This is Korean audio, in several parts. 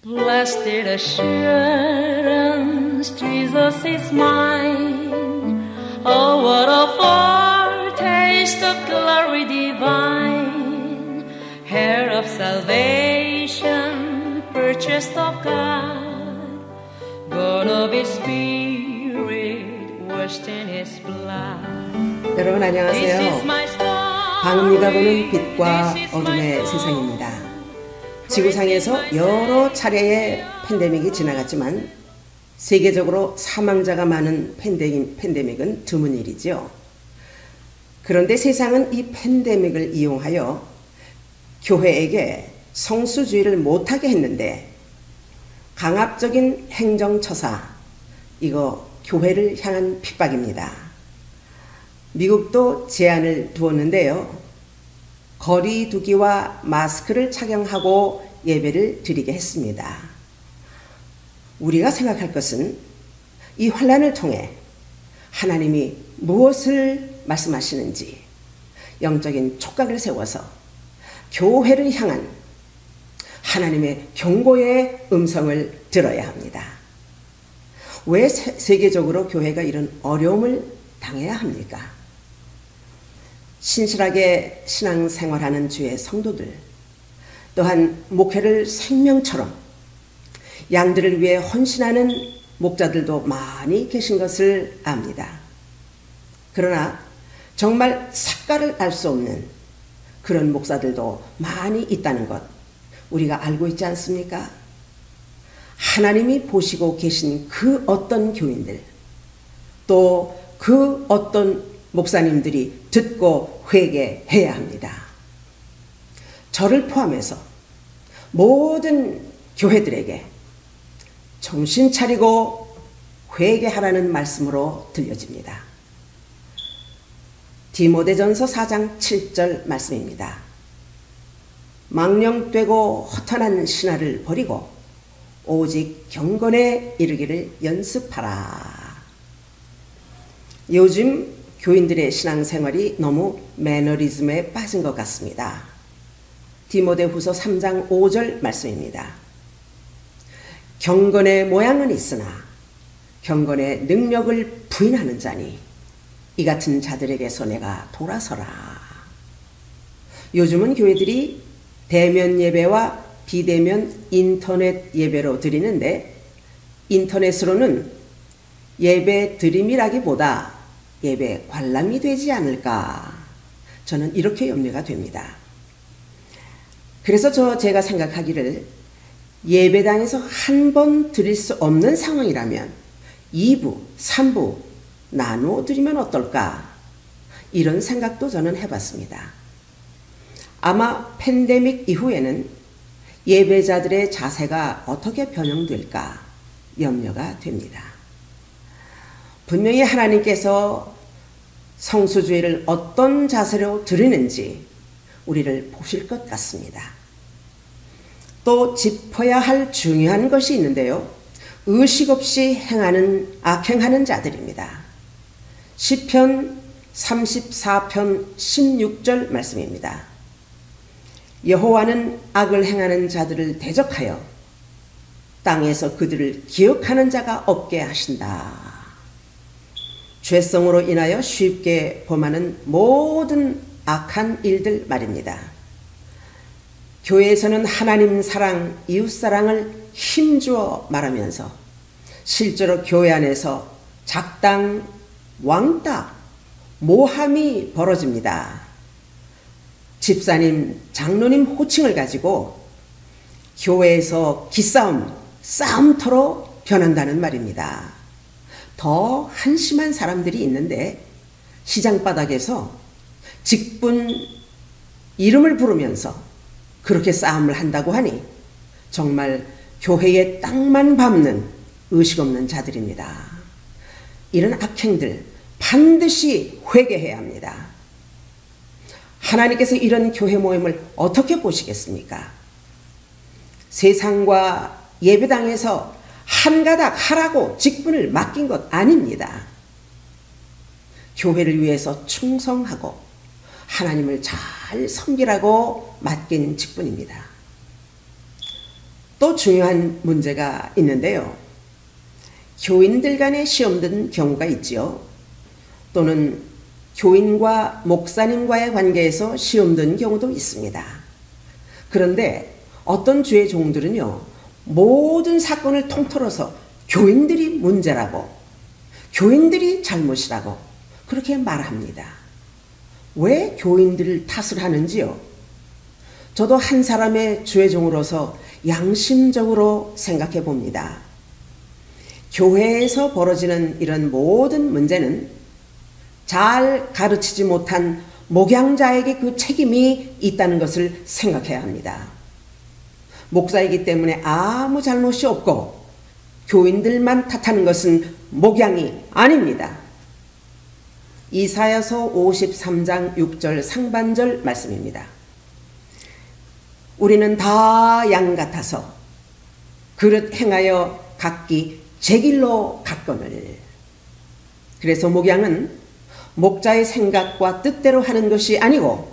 Blessed assurance, Jesus is mine. Oh, what a foretaste of glory divine, heir of salvation, purchased of God, born of His Spirit, washed in His blood. 여러분 안녕하세요. 방음리가 보는 빛과 어둠의 세상입니다. 지구상에서 여러 차례의 팬데믹이 지나갔지만 세계적으로 사망자가 많은 팬데믹은 드문 일이죠. 그런데 세상은 이 팬데믹을 이용하여 교회에게 성수주의를 못하게 했는데 강압적인 행정처사, 이거 교회를 향한 핍박입니다. 미국도 제한을 두었는데요. 거리 두기와 마스크를 착용하고 예배를 드리게 했습니다. 우리가 생각할 것은 이 환난을 통해 하나님이 무엇을 말씀하시는지 영적인 촉각을 세워서 교회를 향한 하나님의 경고의 음성을 들어야 합니다. 왜 세계적으로 교회가 이런 어려움을 당해야 합니까? 신실하게 신앙생활하는 주의 성도들, 또한 목회를 생명처럼 양들을 위해 헌신하는 목자들도 많이 계신 것을 압니다. 그러나 정말 색깔을 알 수 없는 그런 목사들도 많이 있다는 것 우리가 알고 있지 않습니까? 하나님이 보시고 계신 그 어떤 교인들, 또 그 어떤 목사님들이 듣고 회개해야 합니다. 저를 포함해서 모든 교회들에게 정신 차리고 회개하라는 말씀으로 들려집니다. 디모데전서 4장 7절 말씀입니다. 망령되고 허탄한 신화를 버리고 오직 경건에 이르기를 연습하라. 요즘 교인들의 신앙생활이 너무 매너리즘에 빠진 것 같습니다. 디모데후서 3장 5절 말씀입니다. 경건의 모양은 있으나 경건의 능력을 부인하는 자니 이 같은 자들에게서 내가 돌아서라. 요즘은 교회들이 대면 예배와 비대면 인터넷 예배로 드리는데 인터넷으로는 예배 드림이라기보다 예배 관람이 되지 않을까, 저는 이렇게 염려가 됩니다. 그래서 제가 생각하기를 예배당에서 한 번 드릴 수 없는 상황이라면 2부, 3부 나누어 드리면 어떨까, 이런 생각도 저는 해봤습니다. 아마 팬데믹 이후에는 예배자들의 자세가 어떻게 변형될까 염려가 됩니다. 분명히 하나님께서 성수주의를 어떤 자세로 드리는지 우리를 보실 것 같습니다. 또 짚어야 할 중요한 것이 있는데요. 의식 없이 악행하는 자들입니다. 시편 34편 16절 말씀입니다. 여호와는 악을 행하는 자들을 대적하여 땅에서 그들을 기억하는 자가 없게 하신다. 죄성으로 인하여 쉽게 범하는 모든 악한 일들 말입니다. 교회에서는 하나님 사랑, 이웃 사랑을 힘주어 말하면서 실제로 교회 안에서 작당, 왕따, 모함이 벌어집니다. 집사님, 장로님 호칭을 가지고 교회에서 기싸움, 싸움터로 변한다는 말입니다. 더 한심한 사람들이 있는데 시장바닥에서 직분 이름을 부르면서 그렇게 싸움을 한다고 하니 정말 교회의 땅만 밟는 의식 없는 자들입니다. 이런 악행들 반드시 회개해야 합니다. 하나님께서 이런 교회 모임을 어떻게 보시겠습니까? 세상과 예배당에서 한 가닥 하라고 직분을 맡긴 것 아닙니다. 교회를 위해서 충성하고 하나님을 잘 섬기라고 맡긴 직분입니다. 또 중요한 문제가 있는데요. 교인들 간에 시험 든 경우가 있지요. 또는 교인과 목사님과의 관계에서 시험 든 경우도 있습니다. 그런데 어떤 주의 종들은요, 모든 사건을 통틀어서 교인들이 문제라고, 교인들이 잘못이라고 그렇게 말합니다. 왜 교인들을 탓을 하는지요? 저도 한 사람의 주의 종으로서 양심적으로 생각해 봅니다. 교회에서 벌어지는 이런 모든 문제는 잘 가르치지 못한 목양자에게 그 책임이 있다는 것을 생각해야 합니다. 목사이기 때문에 아무 잘못이 없고 교인들만 탓하는 것은 목양이 아닙니다. 이사야서 53장 6절 상반절 말씀입니다. 우리는 다 양 같아서 그릇 행하여 각기 제 길로 갔거늘. 그래서 목양은 목자의 생각과 뜻대로 하는 것이 아니고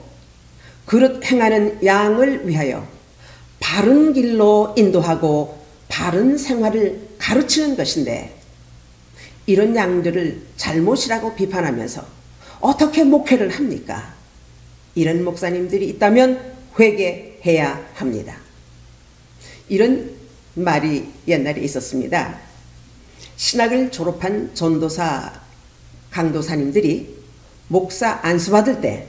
그릇 행하는 양을 위하여 바른 길로 인도하고 바른 생활을 가르치는 것인데, 이런 양들을 잘못이라고 비판하면서 어떻게 목회를 합니까? 이런 목사님들이 있다면 회개해야 합니다. 이런 말이 옛날에 있었습니다. 신학을 졸업한 전도사, 강도사님들이 목사 안수받을 때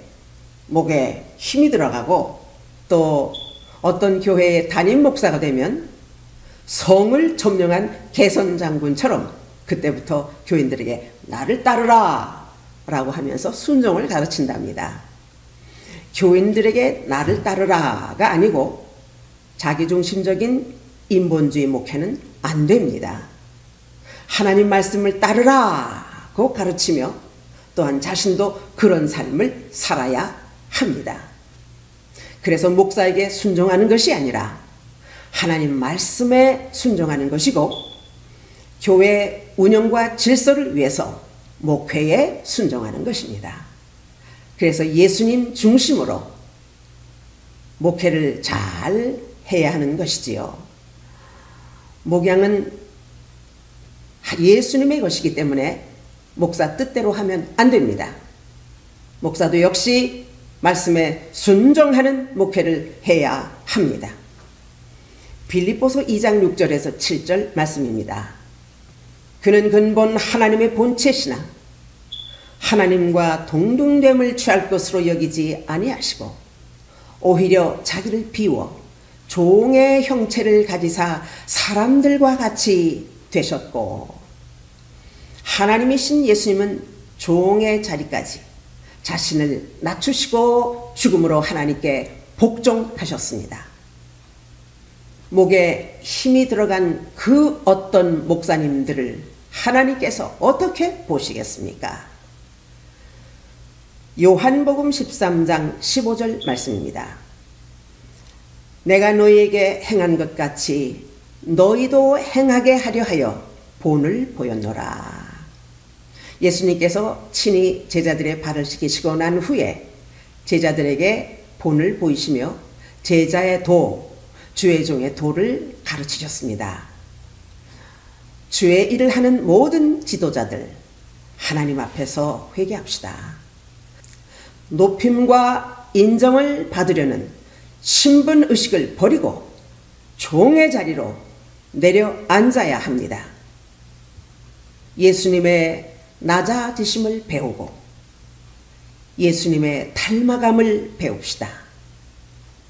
목에 힘이 들어가고, 또 어떤 교회의 담임 목사가 되면 성을 점령한 개선장군처럼 그때부터 교인들에게 나를 따르라 라고 하면서 순종을 가르친답니다. 교인들에게 나를 따르라가 아니고 자기중심적인 인본주의 목회는 안 됩니다. 하나님 말씀을 따르라고 가르치며 또한 자신도 그런 삶을 살아야 합니다. 그래서 목사에게 순종하는 것이 아니라 하나님 말씀에 순종하는 것이고, 교회 운영과 질서를 위해서 목회에 순종하는 것입니다. 그래서 예수님 중심으로 목회를 잘 해야 하는 것이지요. 목양은 예수님의 것이기 때문에 목사 뜻대로 하면 안 됩니다. 목사도 역시 말씀에 순종하는 목회를 해야 합니다. 빌립보서 2장 6절에서 7절 말씀입니다. 그는 근본 하나님의 본체시나 하나님과 동등됨을 취할 것으로 여기지 아니하시고 오히려 자기를 비워 종의 형체를 가지사 사람들과 같이 되셨고, 하나님이신 예수님은 종의 자리까지 자신을 낮추시고 죽음으로 하나님께 복종하셨습니다. 목에 힘이 들어간 그 어떤 목사님들을 하나님께서 어떻게 보시겠습니까? 요한복음 13장 15절 말씀입니다. 내가 너희에게 행한 것 같이 너희도 행하게 하려 하여 본을 보였노라. 예수님께서 친히 제자들의 발을 씻기시고 난 후에 제자들에게 본을 보이시며 제자의 도, 주의 종의 도를 가르치셨습니다. 주의 일을 하는 모든 지도자들, 하나님 앞에서 회개합시다. 높임과 인정을 받으려는 신분의식을 버리고 종의 자리로 내려앉아야 합니다. 예수님의 낮아지심을 배우고 예수님의 닮아감을 배웁시다.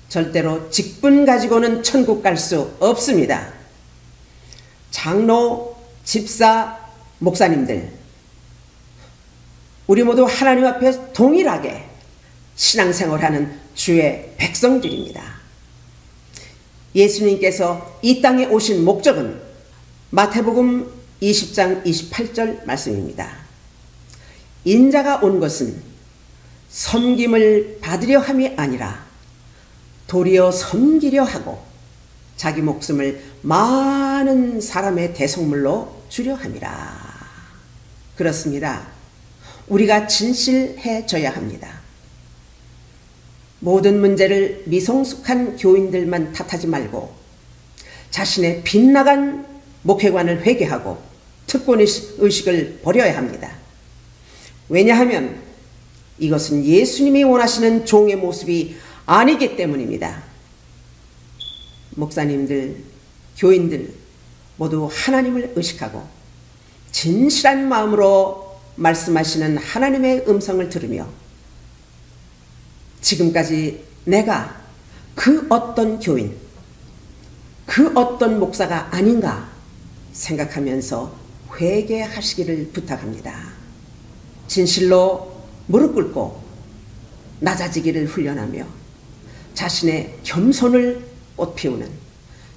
절대로 직분 가지고는 천국 갈 수 없습니다. 장로, 집사, 목사님들, 우리 모두 하나님 앞에 동일하게 신앙생활하는 주의 백성들입니다. 예수님께서 이 땅에 오신 목적은 마태복음 20장 28절 말씀입니다. 인자가 온 것은 섬김을 받으려 함이 아니라 도리어 섬기려 하고 자기 목숨을 많은 사람의 대속물로 주려 함이라. 그렇습니다. 우리가 진실해져야 합니다. 모든 문제를 미성숙한 교인들만 탓하지 말고 자신의 빗나간 목회관을 회개하고 특권의식을 버려야 합니다. 왜냐하면 이것은 예수님이 원하시는 종의 모습이 아니기 때문입니다. 목사님들, 교인들 모두 하나님을 의식하고 진실한 마음으로 말씀하시는 하나님의 음성을 들으며 지금까지 내가 그 어떤 교인, 그 어떤 목사가 아닌가 생각하면서 회개하시기를 부탁합니다. 진실로 무릎 꿇고 낮아지기를 훈련하며 자신의 겸손을 꽃피우는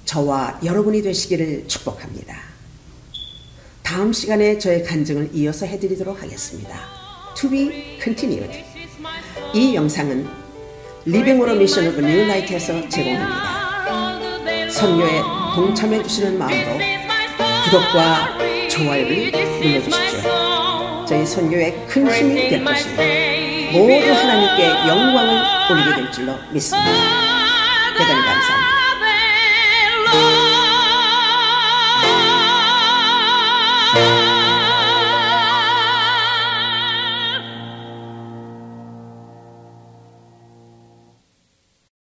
저와 여러분이 되시기를 축복합니다. 다음 시간에 저의 간증을 이어서 해드리도록 하겠습니다. To be continued. 이 영상은 리빙 오러 미션 오브 뉴 라이트에서 제공합니다. 선교에 동참해 주시는 마음으로 구독과 좋아요를 눌러주십시오. 저희 선교에 큰 힘이 될 것입니다. 모두 하나님께 영광을 올리게 될 줄로 믿습니다. 대단히 감사합니다.